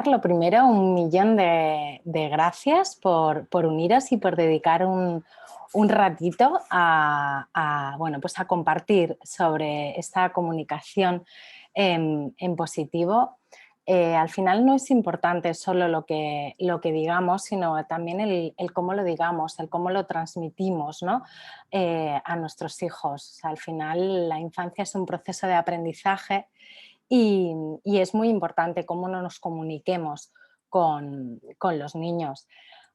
Lo primero, un millón de gracias por uniros y por dedicar un ratito bueno, pues a compartir sobre esta comunicación en positivo. Al final no es importante solo lo que digamos, sino también el cómo lo digamos, el cómo lo transmitimos, ¿no? A nuestros hijos. O sea, al final la infancia es un proceso de aprendizaje y es muy importante cómo no nos comuniquemos con los niños.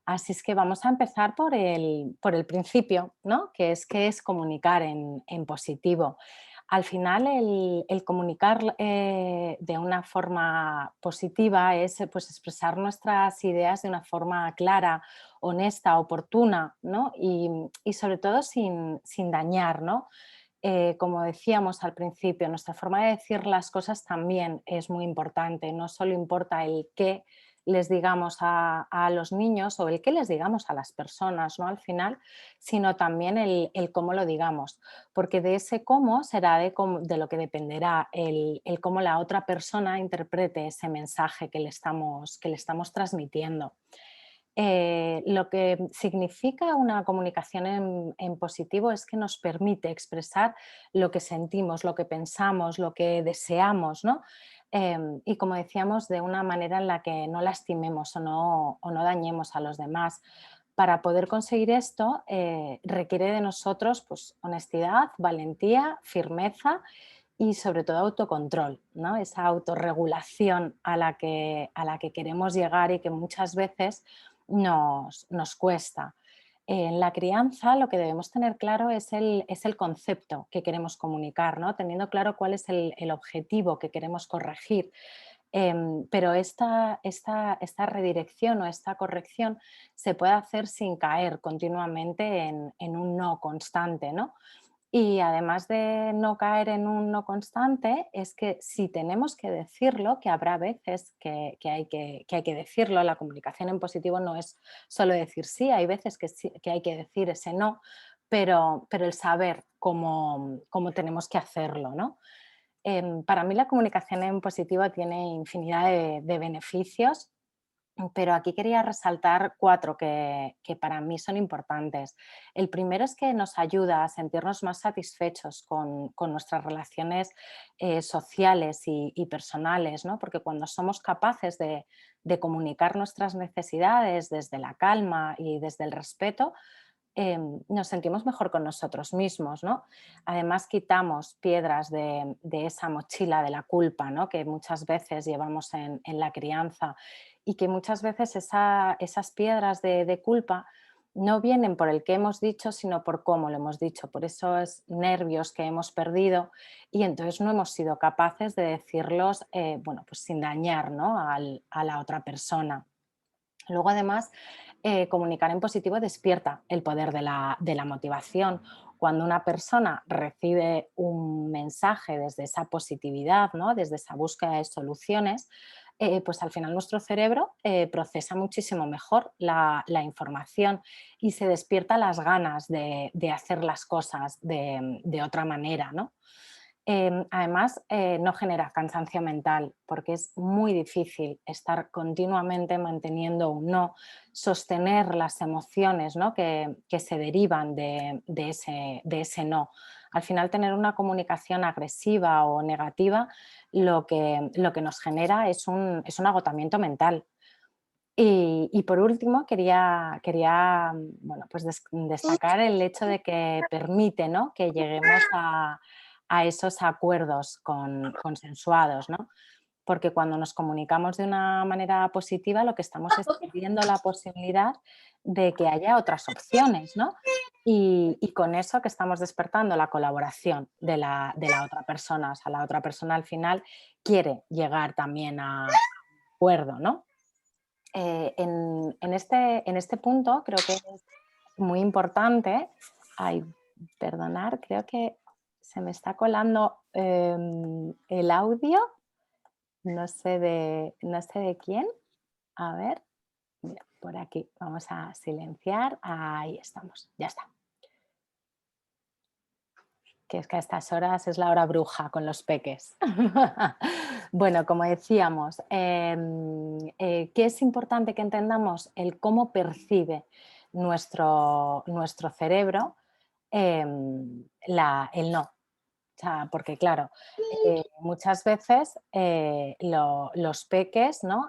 Así es que vamos a empezar por el principio, ¿no? Que es comunicar en positivo. Al final, el comunicar de una forma positiva es pues, expresar nuestras ideas de una forma clara, honesta, oportuna, ¿no? Y sobre todo sin dañar, ¿no? Como decíamos al principio, nuestra forma de decir las cosas también es muy importante. No solo importa el qué les digamos a los niños o el qué les digamos a las personas, ¿no? Al final, sino también el cómo lo digamos, porque de ese cómo será de lo que dependerá el cómo la otra persona interprete ese mensaje que le estamos transmitiendo. Lo que significa una comunicación en positivo es que nos permite expresar lo que sentimos, lo que pensamos, lo que deseamos, ¿no? Y como decíamos, de una manera en la que no lastimemos o no dañemos a los demás. Para poder conseguir esto requiere de nosotros pues, honestidad, valentía, firmeza y sobre todo autocontrol, ¿no? Esa autorregulación a la que queremos llegar y que muchas veces nos cuesta. En la crianza lo que debemos tener claro es el concepto que queremos comunicar, ¿no? Teniendo claro cuál es el objetivo que queremos corregir. Pero esta redirección o esta corrección se puede hacer sin caer continuamente en un no constante, ¿no? Y además de no caer en un no constante, es que si tenemos que decirlo, que habrá veces que hay que decirlo, la comunicación en positivo no es solo decir sí, hay veces que, que hay que decir ese no, pero el saber cómo tenemos que hacerlo, ¿no? Para mí la comunicación en positivo tiene infinidad de beneficios, pero aquí quería resaltar 4 que para mí son importantes. El primero es que nos ayuda a sentirnos más satisfechos con nuestras relaciones sociales y personales, ¿no? Porque cuando somos capaces de comunicar nuestras necesidades desde la calma y desde el respeto, nos sentimos mejor con nosotros mismos, ¿no? Además, quitamos piedras de esa mochila de la culpa, ¿no? Que muchas veces llevamos en la crianza y que muchas veces esas piedras de culpa no vienen por el que hemos dicho, sino por cómo lo hemos dicho, por esos nervios que hemos perdido y entonces no hemos sido capaces de decirlos, bueno, pues sin dañar, ¿no? A la otra persona. Luego, además, comunicar en positivo despierta el poder de la motivación. Cuando una persona recibe un mensaje desde esa positividad, ¿no? Desde esa búsqueda de soluciones, pues al final nuestro cerebro procesa muchísimo mejor la información y se despierta las ganas de hacer las cosas de otra manera, ¿no? Además, no genera cansancio mental porque es muy difícil estar continuamente manteniendo un no, sostener las emociones, ¿no? que se derivan de ese no. Al final, tener una comunicación agresiva o negativa lo que nos genera es un agotamiento mental. Y por último, quería bueno, pues destacar el hecho de que permite, ¿no? que lleguemos a esos acuerdos consensuados, ¿no? Porque cuando nos comunicamos de una manera positiva, lo que estamos es pidiendo la posibilidad de que haya otras opciones, ¿no? Y con eso que estamos despertando la colaboración de la otra persona. O sea, la otra persona al final quiere llegar también a acuerdo, ¿no? En este punto creo que es muy importante. Ay, perdonar, creo que se me está colando el audio, no sé de quién. A ver, mira, por aquí, vamos a silenciar. Ahí estamos, ya está. que es que a estas horas es la hora bruja con los peques. Bueno, como decíamos, ¿qué es importante que entendamos? El cómo percibe nuestro cerebro el no. O sea, porque claro, muchas veces los peques, ¿no?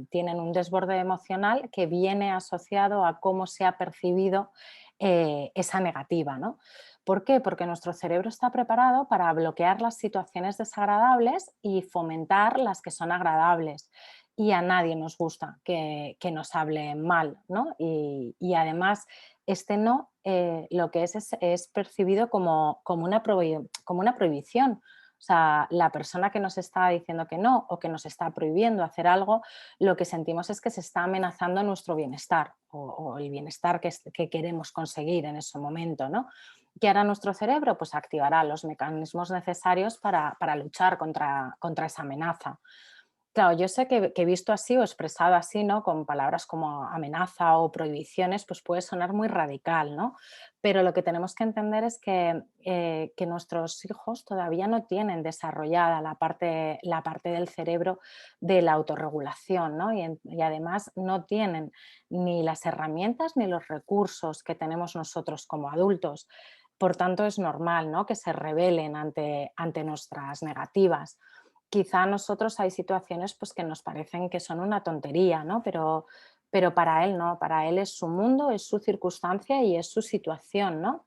Tienen un desborde emocional que viene asociado a cómo se ha percibido esa negativa, ¿no? ¿Por qué? Porque nuestro cerebro está preparado para bloquear las situaciones desagradables y fomentar las que son agradables. Y a nadie nos gusta que nos hablen mal, ¿no? Y además este no lo que es percibido como una prohibición. O sea, la persona que nos está diciendo que no o que nos está prohibiendo hacer algo, lo que sentimos es que se está amenazando nuestro bienestar o el bienestar que queremos conseguir en ese momento, ¿no? ¿Qué hará nuestro cerebro? Pues activará los mecanismos necesarios para luchar contra esa amenaza. Claro, yo sé que visto así o expresado así, ¿no? Con palabras como amenaza o prohibiciones, pues puede sonar muy radical, ¿no? Pero lo que tenemos que entender es que nuestros hijos todavía no tienen desarrollada la parte del cerebro de la autorregulación, ¿no? Y además no tienen ni las herramientas ni los recursos que tenemos nosotros como adultos. Por tanto, es normal, ¿no? Que se rebelen ante nuestras negativas. Quizá a nosotros hay situaciones pues, que nos parecen que son una tontería, ¿no? Pero para él no, para él es su mundo, es su circunstancia y es su situación, ¿no?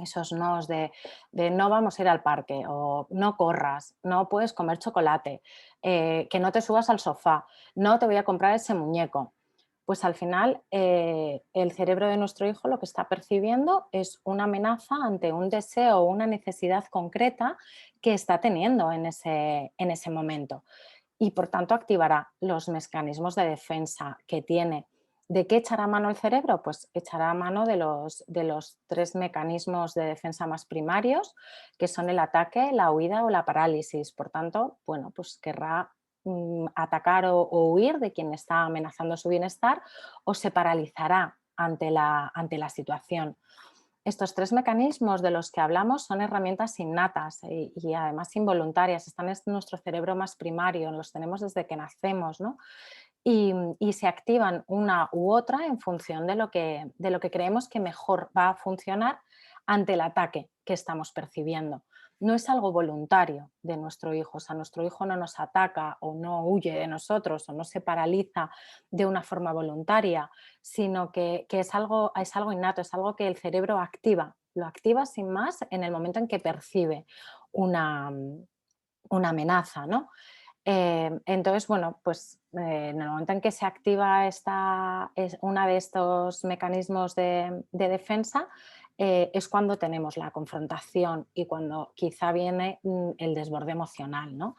Esos nos de no vamos a ir al parque o no corras, no puedes comer chocolate, que no te subas al sofá, no te voy a comprar ese muñeco. Pues al final el cerebro de nuestro hijo lo que está percibiendo es una amenaza ante un deseo o una necesidad concreta que está teniendo en ese momento y por tanto activará los mecanismos de defensa que tiene. ¿De qué echará mano el cerebro? Pues echará mano de los tres mecanismos de defensa más primarios, que son el ataque, la huida o la parálisis. Por tanto, bueno, pues querrá atacar o huir de quien está amenazando su bienestar o se paralizará ante la situación. Estos tres mecanismos de los que hablamos son herramientas innatas y además involuntarias, están en nuestro cerebro más primario, los tenemos desde que nacemos, ¿no? Y se activan una u otra en función de lo que creemos que mejor va a funcionar ante el ataque que estamos percibiendo. No es algo voluntario de nuestro hijo, o sea, nuestro hijo no nos ataca o no huye de nosotros o no se paraliza de una forma voluntaria, sino que es algo innato, es algo que el cerebro activa, lo activa sin más en el momento en que percibe una amenaza, ¿no? Entonces, bueno, pues en el momento en que se activa una de estos mecanismos de defensa, es cuando tenemos la confrontación y cuando quizá viene el desborde emocional, ¿no?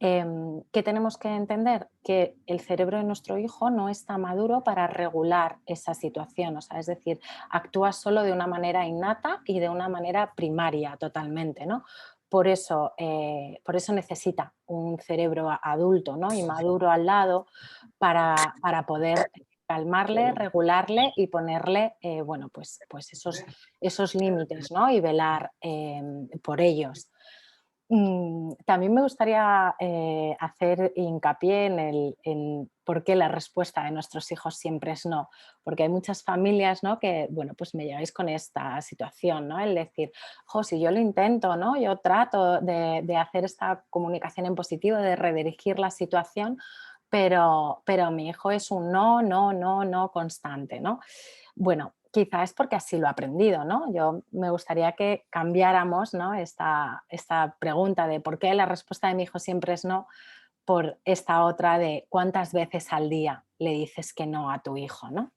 ¿Qué tenemos que entender? Que el cerebro de nuestro hijo no está maduro para regular esa situación, o sea, es decir, actúa solo de una manera innata y de una manera primaria totalmente, ¿no? Por eso necesita un cerebro adulto, ¿no? Y maduro al lado para poder calmarle, regularle y ponerle bueno, pues esos límites, ¿no? Y velar por ellos. También me gustaría hacer hincapié en por qué la respuesta de nuestros hijos siempre es no, porque hay muchas familias, ¿no? Que, bueno, pues me llegáis con esta situación, ¿no? El decir, jo, si yo lo intento, ¿no? Yo trato de hacer esta comunicación en positivo, de redirigir la situación, pero mi hijo es un no, no, no, no constante, ¿no? Bueno, quizá es porque así lo he aprendido, ¿no? Yo me gustaría que cambiáramos, ¿no? esta pregunta de por qué la respuesta de mi hijo siempre es no, por esta otra de cuántas veces al día le dices que no a tu hijo, ¿no?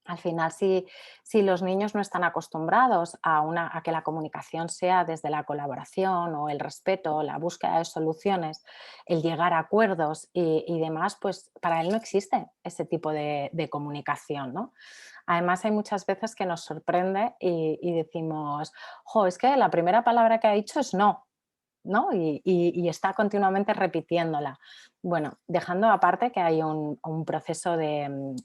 Al final, si los niños no están acostumbrados a que la comunicación sea desde la colaboración o el respeto, la búsqueda de soluciones, el llegar a acuerdos y demás, pues para él no existe ese tipo de comunicación, ¿no? Además, hay muchas veces que nos sorprende y decimos, jo, es que la primera palabra que ha dicho es no. ¿no? Y está continuamente repitiéndola. Bueno, dejando aparte que hay un proceso de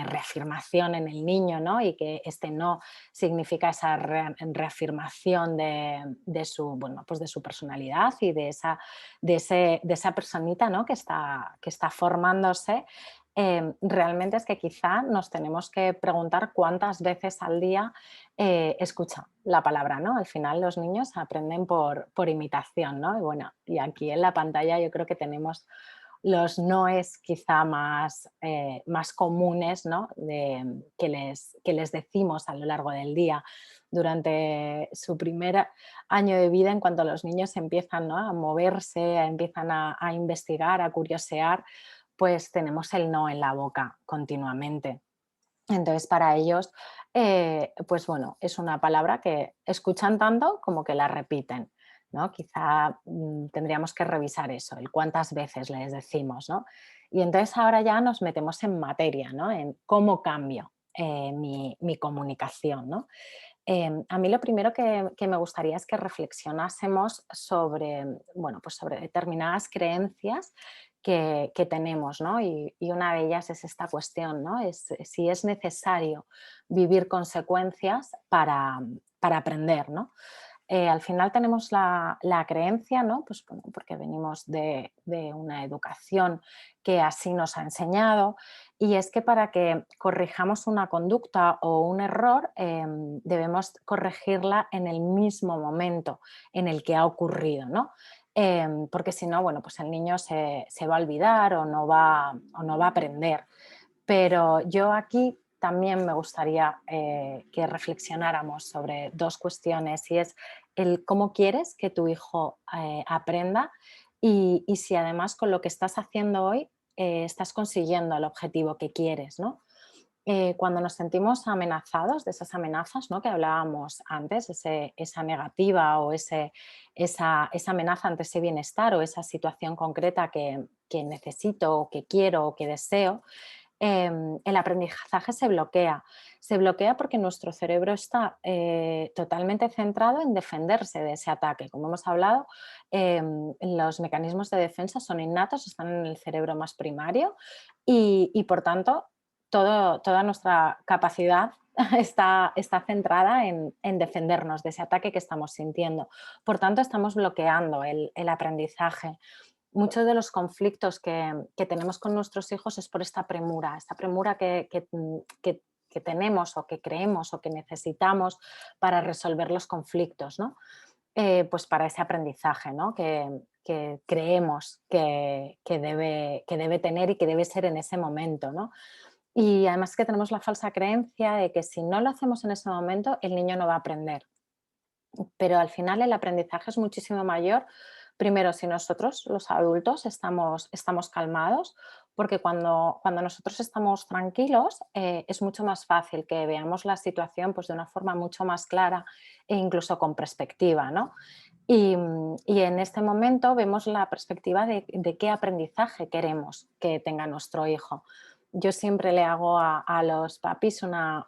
reafirmación en el niño, ¿no? Y que este no significa esa reafirmación de su, bueno, pues de su personalidad y de esa personita, ¿no? Que está formándose. Realmente es que quizá nos tenemos que preguntar cuántas veces al día escucha la palabra, ¿no? Al final los niños aprenden por imitación, ¿no? Y bueno, y aquí en la pantalla yo creo que tenemos los noes quizá más comunes, ¿no? Que les decimos a lo largo del día. Durante su primer año de vida, en cuanto los niños empiezan, ¿no? A moverse, empiezan a investigar, a curiosear, pues tenemos el no en la boca continuamente. Entonces, para ellos, pues bueno, es una palabra que escuchan tanto como que la repiten, ¿no? Quizá tendríamos que revisar eso, el cuántas veces les decimos, ¿no? Y entonces ahora ya nos metemos en materia, ¿no? En cómo cambio mi comunicación, ¿no? A mí lo primero que me gustaría es que reflexionásemos sobre, bueno, pues sobre determinadas creencias que tenemos, ¿no? Y una de ellas es esta cuestión, ¿no? Es si es necesario vivir consecuencias para aprender, ¿no? Al final tenemos la creencia, ¿no? Pues bueno, porque venimos de una educación que así nos ha enseñado, y es que para que corrijamos una conducta o un error, debemos corregirla en el mismo momento en el que ha ocurrido, ¿no? Porque si no, bueno, pues el niño se va a olvidar o no va a aprender. Pero yo aquí también me gustaría que reflexionáramos sobre dos cuestiones, y es el cómo quieres que tu hijo aprenda y si además con lo que estás haciendo hoy estás consiguiendo el objetivo que quieres, ¿no? Cuando nos sentimos amenazados de esas amenazas, ¿no? Que hablábamos antes, esa negativa o esa amenaza ante ese bienestar o esa situación concreta que necesito o que quiero o que deseo, el aprendizaje se bloquea. Se bloquea porque nuestro cerebro está totalmente centrado en defenderse de ese ataque. Como hemos hablado, los mecanismos de defensa son innatos, están en el cerebro más primario y por tanto, toda nuestra capacidad está centrada en defendernos de ese ataque que estamos sintiendo. Por tanto, estamos bloqueando el aprendizaje. Muchos de los conflictos que tenemos con nuestros hijos es por esta premura que tenemos o que creemos o que necesitamos para resolver los conflictos, ¿no? Pues para ese aprendizaje, ¿no? Que creemos que debe tener y que debe ser en ese momento, ¿no? Y además que tenemos la falsa creencia de que si no lo hacemos en ese momento, el niño no va a aprender. Pero al final el aprendizaje es muchísimo mayor, primero si nosotros, los adultos, estamos calmados, porque cuando nosotros estamos tranquilos es mucho más fácil que veamos la situación pues, de una forma mucho más clara e incluso con perspectiva, ¿no? Y en este momento vemos la perspectiva de qué aprendizaje queremos que tenga nuestro hijo. Yo siempre le hago a los papis una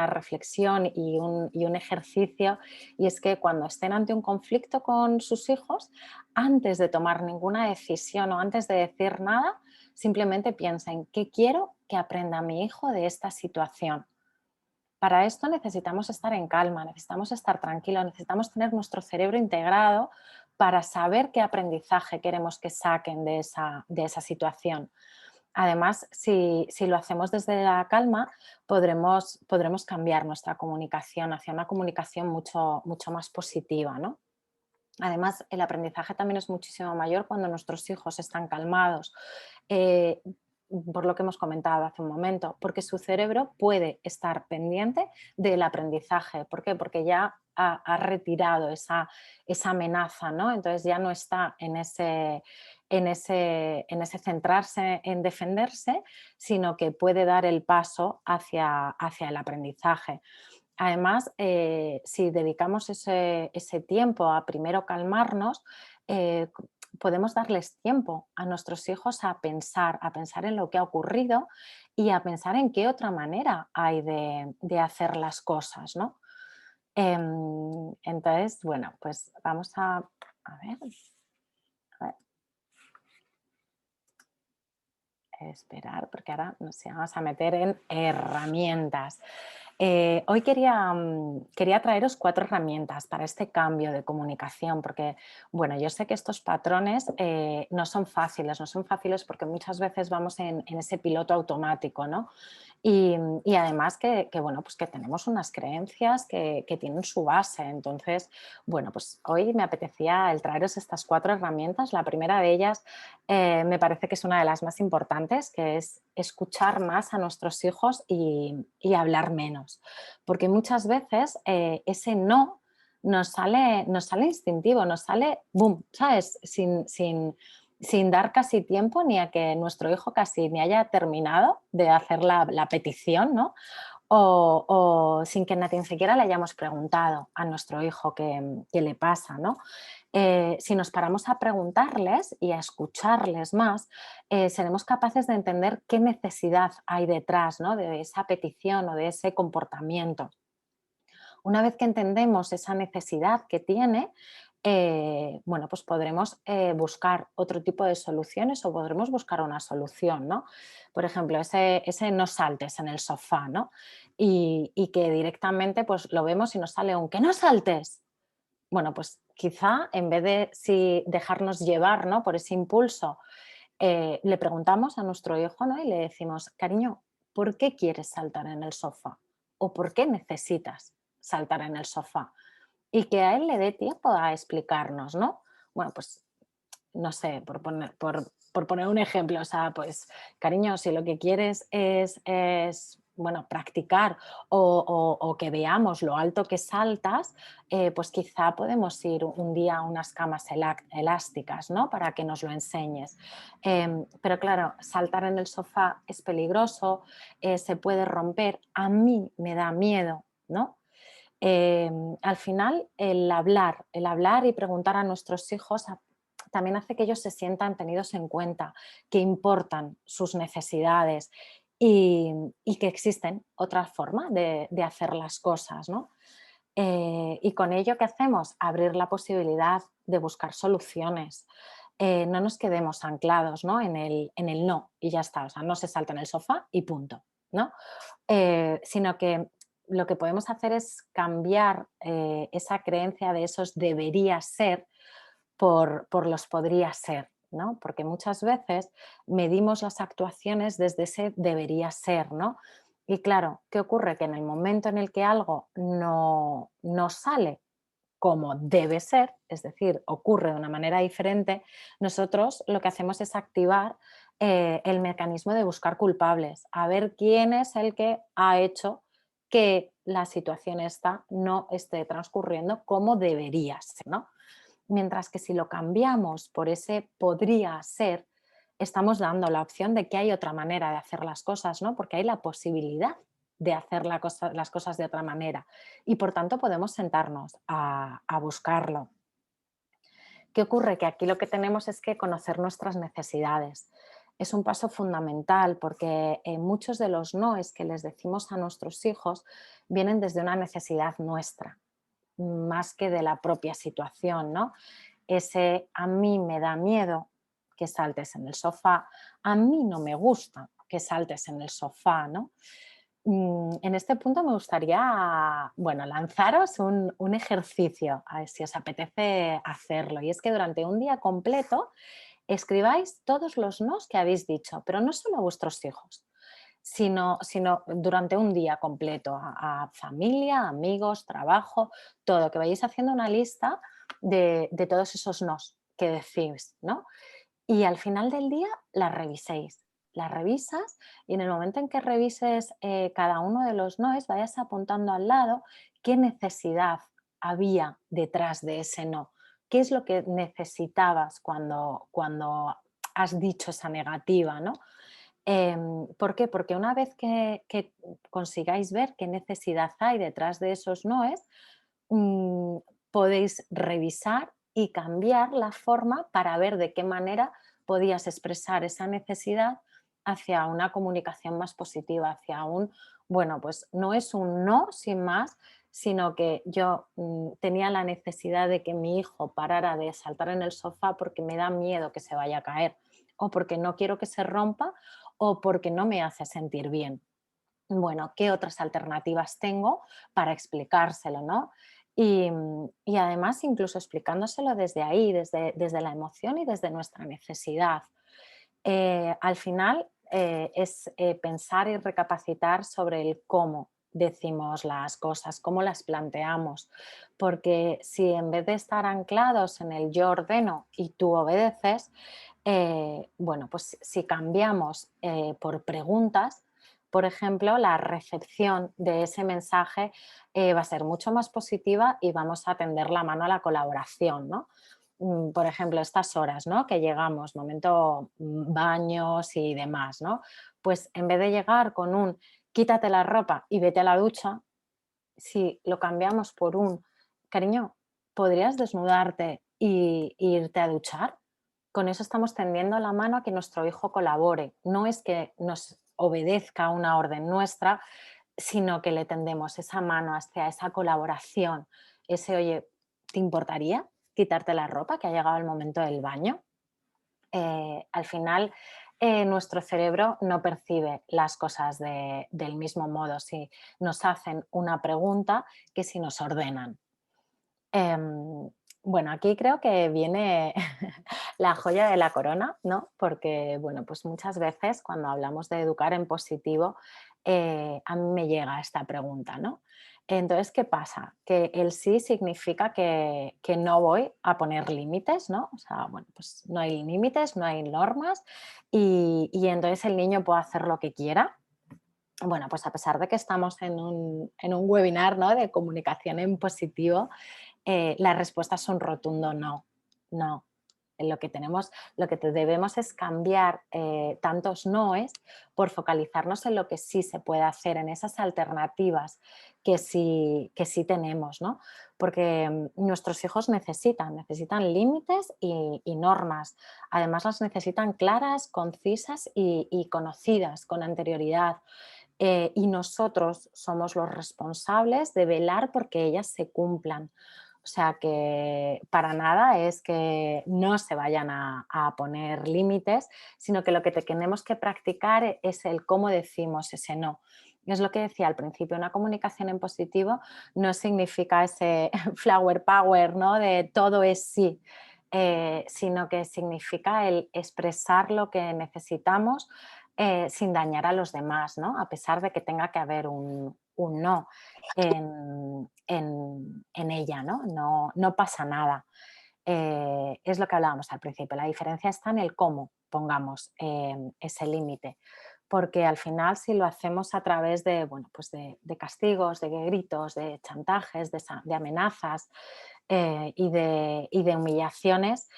reflexión y un ejercicio, y es que cuando estén ante un conflicto con sus hijos, antes de tomar ninguna decisión o antes de decir nada, simplemente piensen qué quiero que aprenda mi hijo de esta situación. Para esto necesitamos estar en calma, necesitamos estar tranquilos, necesitamos tener nuestro cerebro integrado para saber qué aprendizaje queremos que saquen de esa situación. Además, si lo hacemos desde la calma, podremos cambiar nuestra comunicación hacia una comunicación mucho más positiva, ¿no? Además, el aprendizaje también es muchísimo mayor cuando nuestros hijos están calmados, eh, por lo que hemos comentado hace un momento, porque su cerebro puede estar pendiente del aprendizaje. ¿Por qué? Porque ya ha retirado esa amenaza, ¿no? Entonces ya no está en ese centrarse en defenderse, sino que puede dar el paso hacia el aprendizaje. Además, si dedicamos ese tiempo a primero calmarnos, eh, podemos darles tiempo a nuestros hijos a pensar en lo que ha ocurrido y a pensar en qué otra manera hay de hacer las cosas, ¿no? Entonces, bueno, pues vamos A ver, a ver, esperar, porque ahora nos vamos a meter en herramientas. Hoy quería traeros 4 herramientas para este cambio de comunicación, porque, bueno, yo sé que estos patrones no son fáciles porque muchas veces vamos en ese piloto automático, ¿no? Y además bueno, pues que tenemos unas creencias que tienen su base. Entonces, bueno, pues hoy me apetecía el traeros estas 4 herramientas. La primera de ellas me parece que es una de las más importantes, que es escuchar más a nuestros hijos y hablar menos. Porque muchas veces ese no nos sale instintivo, nos sale, boom, ¿sabes? Sin dar casi tiempo ni a que nuestro hijo casi ni haya terminado de hacer la petición, ¿no? O sin que ni siquiera le hayamos preguntado a nuestro hijo qué le pasa, ¿no? Si nos paramos a preguntarles y a escucharles más, seremos capaces de entender qué necesidad hay detrás, ¿no? De esa petición o de ese comportamiento. Una vez que entendemos esa necesidad que tiene, bueno, pues podremos buscar otro tipo de soluciones o podremos buscar una solución, ¿no? Por ejemplo, ese no saltes en el sofá, ¿no? Y que directamente pues lo vemos y nos sale un que no saltes. Bueno, pues quizá en vez de dejarnos llevar, ¿no? Por ese impulso, le preguntamos a nuestro hijo, ¿no? Y le decimos, cariño, ¿por qué quieres saltar en el sofá? ¿O por qué necesitas saltar en el sofá? Y que a él le dé tiempo a explicarnos, ¿no? Bueno, pues no sé, por poner un ejemplo, o sea, pues, cariño, si lo que quieres es bueno, practicar o que veamos lo alto que saltas, pues quizá podemos ir un día a unas camas elásticas, ¿no? Para que nos lo enseñes. Pero claro, saltar en el sofá es peligroso, se puede romper, a mí me da miedo, ¿no? Al final, el hablar y preguntar a nuestros hijos también hace que ellos se sientan tenidos en cuenta, que importan sus necesidades y, y que existen otras formas de hacer las cosas, ¿no? Y con ello, ¿qué hacemos? Abrir la posibilidad de buscar soluciones. No nos quedemos anclados, ¿no? En el no y ya está. O sea, no se salta en el sofá y punto, ¿no? Sino que lo que podemos hacer es cambiar esa creencia de esos debería ser por los podría ser, ¿no? Porque muchas veces medimos las actuaciones desde ese debería ser, ¿no? Y claro, ¿qué ocurre? Que en el momento en el que algo no sale como debe ser, es decir, ocurre de una manera diferente, nosotros lo que hacemos es activar el mecanismo de buscar culpables, a ver quién es el que ha hecho que la situación esta no esté transcurriendo como debería ser, ¿no? Mientras que si lo cambiamos por ese podría ser, estamos dando la opción de que hay otra manera de hacer las cosas, ¿no? Porque hay la posibilidad de hacer las cosas de otra manera y por tanto podemos sentarnos a buscarlo. ¿Qué ocurre? Que aquí lo que tenemos es que conocer nuestras necesidades. Es un paso fundamental porque muchos de los noes que les decimos a nuestros hijos vienen desde una necesidad nuestra, más que de la propia situación, ¿no? Ese a mí me da miedo que saltes en el sofá, a mí no me gusta que saltes en el sofá, ¿no? En este punto me gustaría, bueno, lanzaros un ejercicio, a ver si os apetece hacerlo. Y es que durante un día completo escribáis todos los nos que habéis dicho, pero no solo a vuestros hijos, sino durante un día completo, a familia, amigos, trabajo, todo, que vayáis haciendo una lista de todos esos nos que decís, ¿no? Y al final del día las reviséis. Las revisas y en el momento en que revises cada uno de los noes, vayas apuntando al lado qué necesidad había detrás de ese no. ¿Qué es lo que necesitabas cuando has dicho esa negativa, ¿no? ¿Por qué? Porque una vez que consigáis ver qué necesidad hay detrás de esos noes, mm, podéis revisar y cambiar la forma para ver de qué manera podías expresar esa necesidad hacia una comunicación más positiva, hacia un, bueno, pues no es un no sin más, sino que yo tenía la necesidad de que mi hijo parara de saltar en el sofá porque me da miedo que se vaya a caer, o porque no quiero que se rompa, o porque no me hace sentir bien. Bueno, ¿qué otras alternativas tengo para explicárselo, no? Y además, incluso explicándoselo desde ahí, desde la emoción y desde nuestra necesidad. Al final es pensar y recapacitar sobre el cómo decimos las cosas, cómo las planteamos, porque si en vez de estar anclados en el yo ordeno y tú obedeces, bueno, pues si cambiamos por preguntas, por ejemplo, la recepción de ese mensaje va a ser mucho más positiva y vamos a tender la mano a la colaboración, ¿no? Por ejemplo, estas horas, ¿no? Que llegamos, momento baños y demás, ¿no? Pues en vez de llegar con un quítate la ropa y vete a la ducha, si lo cambiamos por un cariño, ¿podrías desnudarte y irte a duchar? Con eso estamos tendiendo la mano a que nuestro hijo colabore. No es que nos obedezca una orden nuestra, sino que le tendemos esa mano hacia esa colaboración, ese, oye, ¿te importaría quitarte la ropa que ha llegado el momento del baño? Al final, nuestro cerebro no percibe las cosas del mismo modo si nos hacen una pregunta que si nos ordenan. Em, bueno, aquí creo que viene la joya de la corona, ¿no? Porque, bueno, pues muchas veces cuando hablamos de educar en positivo, a mí me llega esta pregunta, ¿no? Entonces, ¿qué pasa? Que el sí significa que no voy a poner límites, ¿no? O sea, bueno, pues no hay límites, no hay normas y entonces el niño puede hacer lo que quiera. Bueno, pues a pesar de que estamos en un webinar, ¿no? De comunicación en positivo, la respuesta es un rotundo no, no. Lo que debemos es cambiar tantos noes por focalizarnos en lo que sí se puede hacer, en esas alternativas que sí tenemos, ¿no? Porque nuestros hijos necesitan límites y normas. Además las necesitan claras, concisas y conocidas con anterioridad. Y nosotros somos los responsables de velar porque ellas se cumplan. O sea que para nada es que no se vayan a poner límites, sino que lo que tenemos que practicar es el cómo decimos ese no. Es lo que decía al principio, una comunicación en positivo no significa ese flower power, ¿no? De todo es sí, sino que significa el expresar lo que necesitamos sin dañar a los demás, ¿no? A pesar de que tenga que haber un no en ella, ¿no? No, no pasa nada. Es lo que hablábamos al principio, la diferencia está en el cómo pongamos ese límite, porque al final si lo hacemos a través de, bueno, pues de castigos, de gritos, de chantajes, de amenazas y de humillaciones,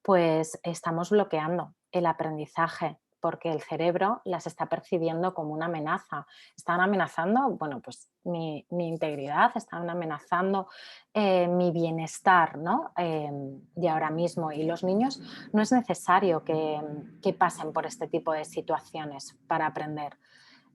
pues estamos bloqueando el aprendizaje porque el cerebro las está percibiendo como una amenaza. Están amenazando, bueno, pues mi integridad, están amenazando mi bienestar, ¿no? De ahora mismo. Y los niños no es necesario que pasen por este tipo de situaciones para aprender.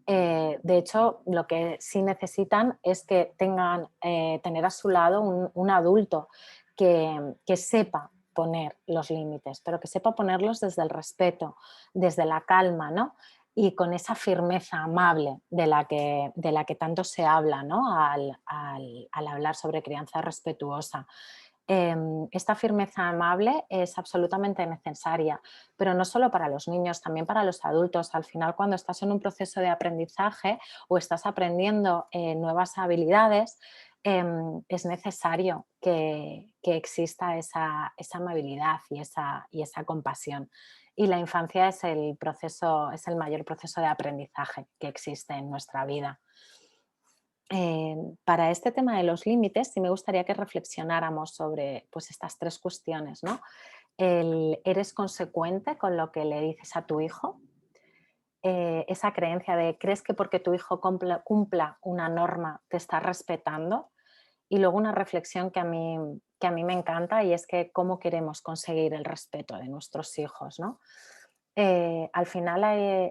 De hecho, lo que sí necesitan es que tener a su lado un adulto que sepa poner los límites, pero que sepa ponerlos desde el respeto, desde la calma, ¿no? Y con esa firmeza amable de la que tanto se habla, ¿no? Al hablar sobre crianza respetuosa. Esta firmeza amable es absolutamente necesaria, pero no solo para los niños, también para los adultos. Al final, cuando estás en un proceso de aprendizaje o estás aprendiendo nuevas habilidades, es necesario que exista esa amabilidad y esa compasión. Y la infancia es el mayor proceso de aprendizaje que existe en nuestra vida. Para este tema de los límites, sí me gustaría que reflexionáramos sobre pues, estas tres cuestiones, ¿no? ¿Eres consecuente con lo que le dices a tu hijo? Esa creencia de ¿crees que porque tu hijo cumpla una norma te está respetando? Y luego una reflexión que a mí me encanta y es que cómo queremos conseguir el respeto de nuestros hijos, ¿no? Al final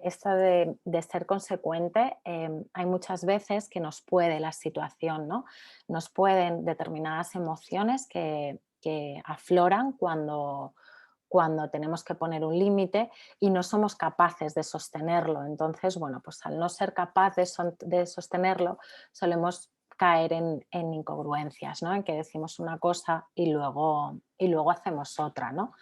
esto de ser consecuente, hay muchas veces que nos puede la situación, ¿no? Nos pueden determinadas emociones que afloran cuando tenemos que poner un límite y no somos capaces de sostenerlo. Entonces, bueno, pues al no ser capaz de sostenerlo, solemos caer en incongruencias, ¿no? En que decimos una cosa y luego hacemos otra, ¿no?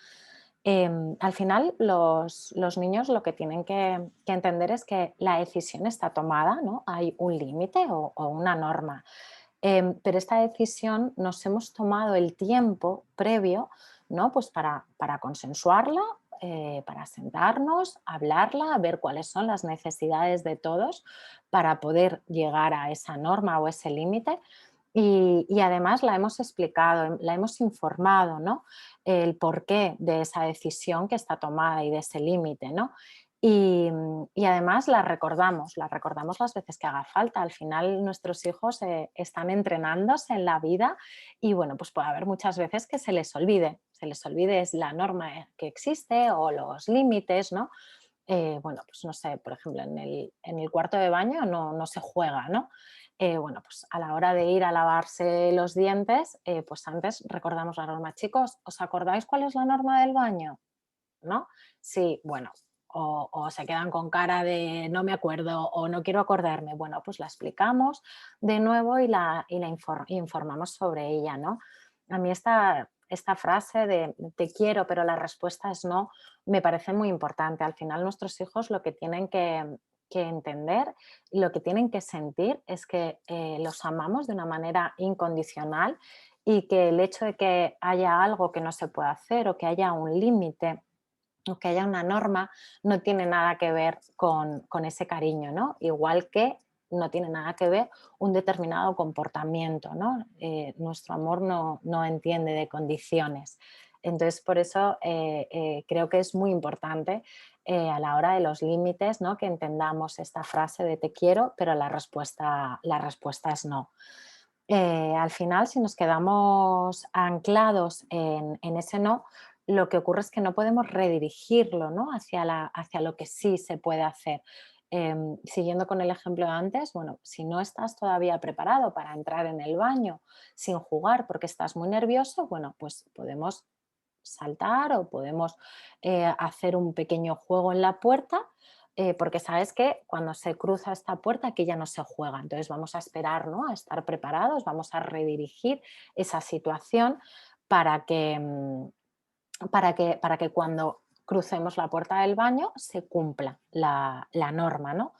Al final, los niños lo que tienen que entender es que la decisión está tomada, ¿no? Hay un límite o una norma. Pero esta decisión nos hemos tomado el tiempo previo, ¿no? Pues para consensuarla, para sentarnos, hablarla, ver cuáles son las necesidades de todos para poder llegar a esa norma o ese límite. Y además la hemos explicado, la hemos informado, ¿no? El porqué de esa decisión que está tomada y de ese límite, ¿no? Y además la recordamos las veces que haga falta. Al final nuestros hijos están entrenándose en la vida y bueno, pues puede haber muchas veces que se les olvide es la norma que existe o los límites, ¿no? Bueno, pues no sé, por ejemplo, en el cuarto de baño no se juega, ¿no? Bueno, pues a la hora de ir a lavarse los dientes, pues antes recordamos la norma. Chicos, ¿os acordáis cuál es la norma del baño? ¿No? Sí, bueno, o se quedan con cara de no me acuerdo o no quiero acordarme. Bueno, pues la explicamos de nuevo y la informamos sobre ella, ¿no? A mí esta frase de te quiero, pero la respuesta es no, me parece muy importante. Al final nuestros hijos lo que tienen que entender y lo que tienen que sentir es que los amamos de una manera incondicional y que el hecho de que haya algo que no se pueda hacer o que haya un límite o que haya una norma no tiene nada que ver con ese cariño, ¿no? Igual que no tiene nada que ver un determinado comportamiento, ¿no? Nuestro amor no entiende de condiciones. Entonces, por eso creo que es muy importante a la hora de los límites, ¿no? Que entendamos esta frase de te quiero, pero la respuesta es no. Al final, si nos quedamos anclados en ese no, lo que ocurre es que no podemos redirigirlo, ¿no? Hacia lo que sí se puede hacer. Siguiendo con el ejemplo de antes, bueno, si no estás todavía preparado para entrar en el baño sin jugar porque estás muy nervioso, bueno, pues podemos saltar o podemos hacer un pequeño juego en la puerta, porque sabes que cuando se cruza esta puerta aquí ya no se juega. Entonces vamos a esperar, ¿no? A estar preparados, vamos a redirigir esa situación para que, para que cuando crucemos la puerta del baño se cumpla la norma, ¿no?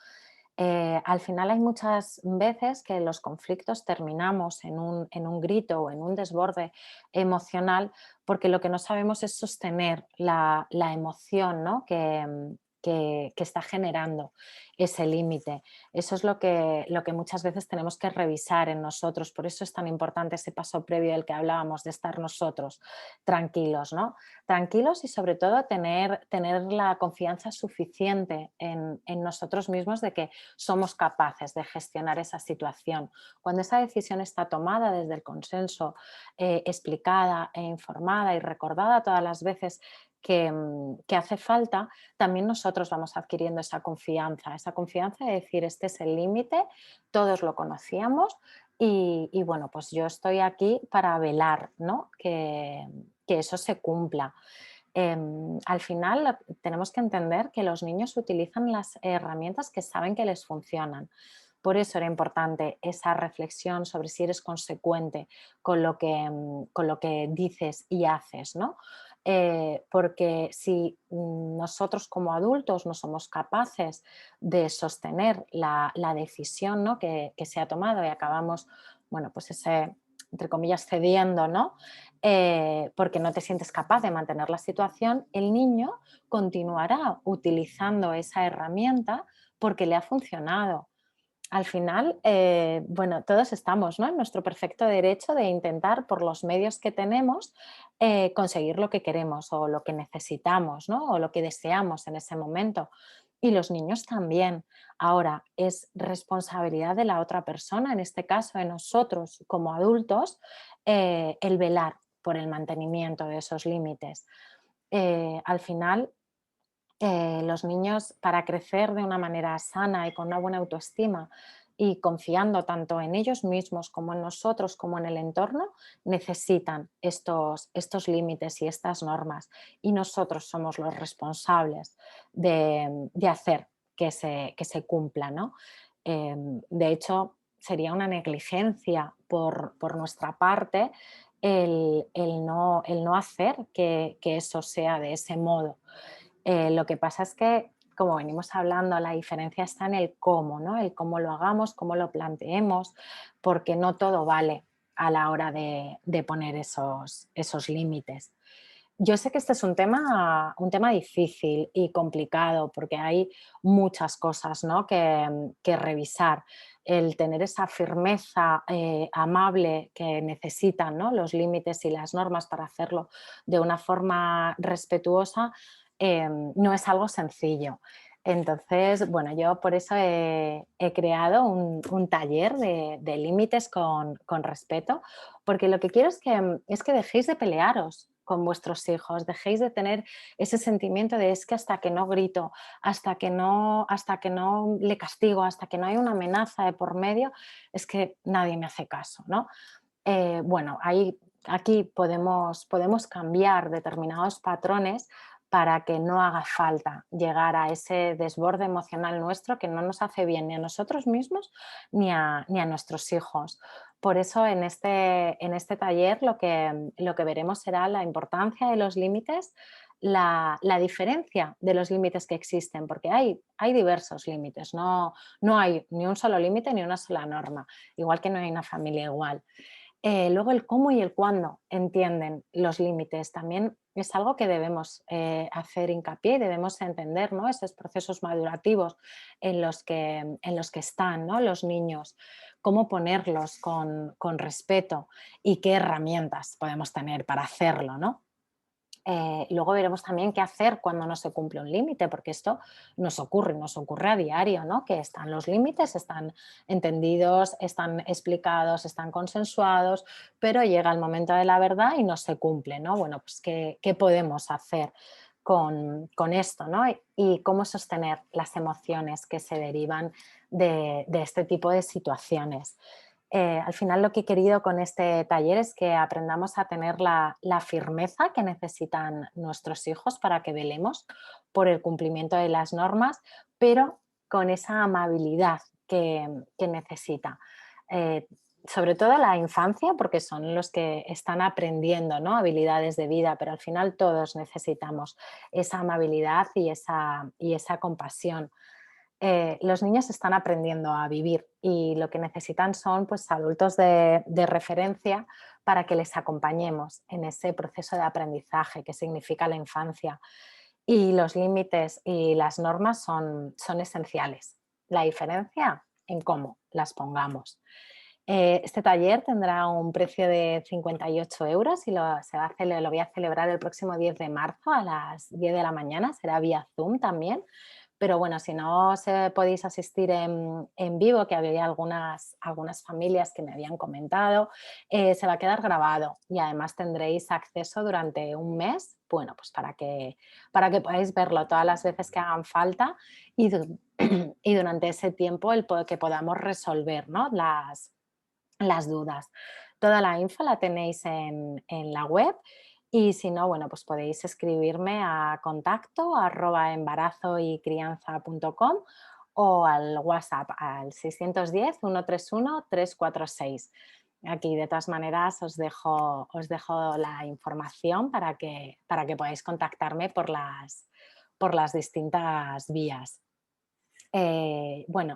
Al final hay muchas veces que los conflictos terminamos en un grito o en un desborde emocional porque lo que no sabemos es sostener la emoción, ¿no? que está generando ese límite. Eso es lo que muchas veces tenemos que revisar en nosotros. Por eso es tan importante ese paso previo del que hablábamos, de estar nosotros tranquilos, ¿no? Tranquilos y sobre todo tener la confianza suficiente en nosotros mismos de que somos capaces de gestionar esa situación. Cuando esa decisión está tomada desde el consenso, explicada e informada y recordada todas las veces que hace falta, también nosotros vamos adquiriendo esa confianza de decir, este es el límite, todos lo conocíamos y bueno, pues yo estoy aquí para velar, ¿no? Que eso se cumpla. Al final tenemos que entender que los niños utilizan las herramientas que saben que les funcionan. Por eso era importante esa reflexión sobre si eres consecuente con lo que dices y haces, ¿no? Porque si nosotros como adultos no somos capaces de sostener la decisión, ¿no? que se ha tomado y acabamos, bueno, pues entre comillas, cediendo, ¿no? Porque no te sientes capaz de mantener la situación, el niño continuará utilizando esa herramienta porque le ha funcionado. Al final, bueno, todos estamos, ¿no? En nuestro perfecto derecho de intentar, por los medios que tenemos, conseguir lo que queremos o lo que necesitamos, ¿no? O lo que deseamos en ese momento. Y los niños también. Ahora, es responsabilidad de la otra persona, en este caso de nosotros como adultos, el velar por el mantenimiento de esos límites. Al final, Los niños, para crecer de una manera sana y con una buena autoestima y confiando tanto en ellos mismos como en nosotros, como en el entorno, necesitan estos límites y estas normas. Y nosotros somos los responsables de hacer que se cumplan, ¿no? De hecho, sería una negligencia por nuestra parte el no hacer que eso sea de ese modo. Lo que pasa es que, como venimos hablando, la diferencia está en el cómo, ¿no? El cómo lo hagamos, cómo lo planteemos, porque no todo vale a la hora de poner esos límites. Yo sé que este es un tema difícil y complicado porque hay muchas cosas, ¿no? que revisar. El tener esa firmeza amable que necesitan, ¿no? Los límites y las normas para hacerlo de una forma respetuosa no es algo sencillo. Entonces, bueno, yo por eso he creado un taller de límites con respeto, porque lo que quiero es que dejéis de pelearos con vuestros hijos, dejéis de tener ese sentimiento de es que hasta que no grito, hasta que no le castigo, hasta que no hay una amenaza de por medio, es que nadie me hace caso, ¿no? Bueno, aquí podemos cambiar determinados patrones para que no haga falta llegar a ese desborde emocional nuestro que no nos hace bien ni a nosotros mismos ni a nuestros hijos. Por eso en este taller lo que veremos será la importancia de los límites, la diferencia de los límites que existen, porque hay diversos límites, no hay ni un solo límite ni una sola norma, igual que no hay una familia igual. Luego el cómo y el cuándo entienden los límites también es algo que debemos hacer hincapié y debemos entender, ¿no? Esos procesos madurativos en los que están, ¿no? Los niños, cómo ponerlos con respeto y qué herramientas podemos tener para hacerlo, ¿no? Luego veremos también qué hacer cuando no se cumple un límite, porque esto nos ocurre a diario, ¿no? Que están los límites, están entendidos, están explicados, están consensuados, pero llega el momento de la verdad y no se cumple, ¿no? Bueno, pues ¿qué podemos hacer con esto, ¿no? Y cómo sostener las emociones que se derivan de este tipo de situaciones. Al final lo que he querido con este taller es que aprendamos a tener la firmeza que necesitan nuestros hijos para que velemos por el cumplimiento de las normas, pero con esa amabilidad que necesita. Eh, Sobre todo la infancia, porque son los que están aprendiendo, ¿no? Habilidades de vida, pero al final todos necesitamos esa amabilidad y esa compasión. Los niños están aprendiendo a vivir y lo que necesitan son pues, adultos de referencia para que les acompañemos en ese proceso de aprendizaje que significa la infancia. Y los límites y las normas son esenciales. La diferencia en cómo las pongamos. Este taller tendrá un precio de 58 euros y lo voy a celebrar el próximo 10 de marzo a las 10 de la mañana. Será vía Zoom también. Pero bueno, si no podéis asistir en vivo, que había algunas familias que me habían comentado, se va a quedar grabado y además tendréis acceso durante un mes, bueno, pues para que podáis verlo todas las veces que hagan falta y, y durante ese tiempo que podamos resolver, ¿no? las dudas. Toda la info la tenéis en la web y si no, bueno, pues podéis escribirme a contacto@embarazoycrianza.com o al WhatsApp al 610 131 346. Aquí de todas maneras os dejo la información para que podáis contactarme por las distintas vías. Bueno,